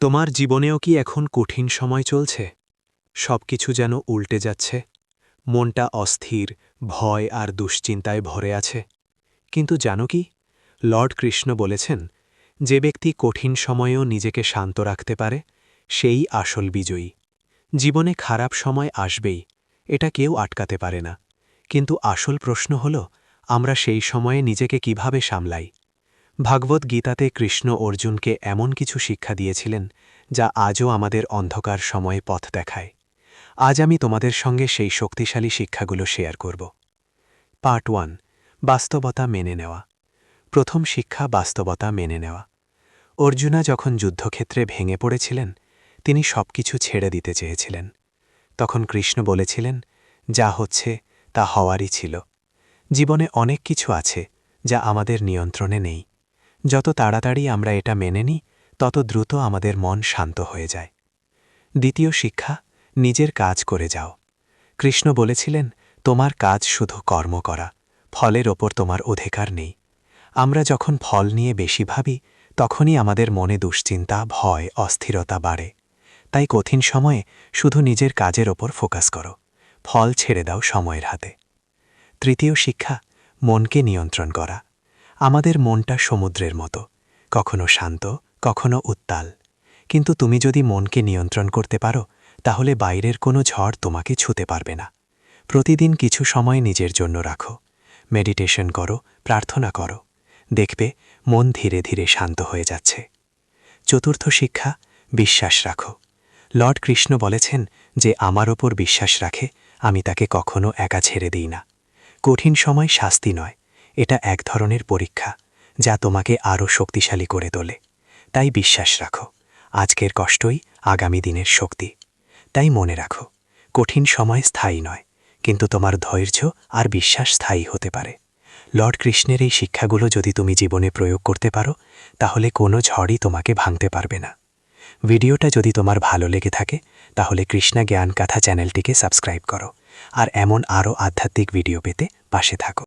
তোমার জীবনেও কি এখন কঠিন সময় চলছে? সবকিছু যেন উল্টে যাচ্ছে, মনটা অস্থির, ভয় আর দুশ্চিন্তায় ভরে আছে। কিন্তু জানো কি, লর্ড কৃষ্ণ বলেছেন, যে ব্যক্তি কঠিন সময়েও নিজেকে শান্ত রাখতে পারে, সেই আসল বিজয়ী। জীবনে খারাপ সময় আসবেই, এটা কেউ আটকাতে পারে না। কিন্তু আসল প্রশ্ন হল, আমরা সেই সময়ে নিজেকে কিভাবে সামলাই। ভাগবত গীতাতে কৃষ্ণ অর্জুনকে এমন কিছু শিক্ষা দিয়েছিলেন, যা আজও আমাদের অন্ধকার সময়ে পথ দেখায়। আজ আমি তোমাদের সঙ্গে সেই শক্তিশালী শিক্ষাগুলো শেয়ার করব। পার্ট 1, বাস্তবতা মেনে নেওয়া। প্রথম শিক্ষা, বাস্তবতা মেনে নেওয়া। অর্জুনা যখন যুদ্ধক্ষেত্রে ভেঙে পড়েছিলেন, তিনি সবকিছু ছেড়ে দিতে চেয়েছিলেন। তখন কৃষ্ণ বলেছিলেন, যা হচ্ছে তা হওয়ারই ছিল। জীবনে অনেক কিছু আছে যা আমাদের নিয়ন্ত্রণে নেই। যত তাড়াতাড়ি আমরা এটা মেনে নিই, তত দ্রুত আমাদের মন শান্ত হয়ে যায়। দ্বিতীয় শিক্ষা, নিজের কাজ করে যাও। কৃষ্ণ বলেছিলেন, তোমার কাজ শুধু কর্ম করা, ফলের ওপর তোমার অধিকার নেই। আমরা যখন ফল নিয়ে বেশি ভাবি, তখনই আমাদের মনে দুশ্চিন্তা, ভয়, অস্থিরতা বাড়ে। তাই কঠিন সময়ে শুধু নিজের কাজের ওপর ফোকাস করো, ফল ছেড়ে দাও সময়ের হাতে। তৃতীয় শিক্ষা, মনকে নিয়ন্ত্রণ করা। আমাদের মনটা সমুদ্রের মতো, কখনো শান্ত, কখনো উত্তাল। কিন্তু তুমি যদি মনকে নিয়ন্ত্রণ করতে পারো, তাহলে বাইরের কোনো ঝড় তোমাকে ছুঁতে পারবে না। প্রতিদিন কিছু সময় নিজের জন্য রাখো, মেডিটেশন করো, প্রার্থনা করো। দেখবে মন ধীরে ধীরে শান্ত হয়ে যাচ্ছে। চতুর্থ শিক্ষা, বিশ্বাস রাখো। লর্ড কৃষ্ণ বলেছেন, যে আমার ওপর বিশ্বাস রাখে, আমি তাকে কখনো একা ছেড়ে দিই না। কঠিন সময় শাস্তি নয়, এটা এক ধরনের পরীক্ষা, যা তোমাকে আরও শক্তিশালী করে তোলে। তাই বিশ্বাস রাখো, আজকের কষ্টই আগামী দিনের শক্তি। তাই মনে রাখো, কঠিন সময় স্থায়ী নয়, কিন্তু তোমার ধৈর্য আর বিশ্বাস স্থায়ী হতে পারে। লর্ড কৃষ্ণের এই শিক্ষাগুলো যদি তুমি জীবনে প্রয়োগ করতে পারো, তাহলে কোনো ঝড়ই তোমাকে ভাঙতে পারবে না। ভিডিওটা যদি তোমার ভালো লেগে থাকে, তাহলে কৃষ্ণা জ্ঞান কথা চ্যানেলটিকে সাবস্ক্রাইব করো, আর এমন আরও আধ্যাত্মিক ভিডিও পেতে পাশে থাকো।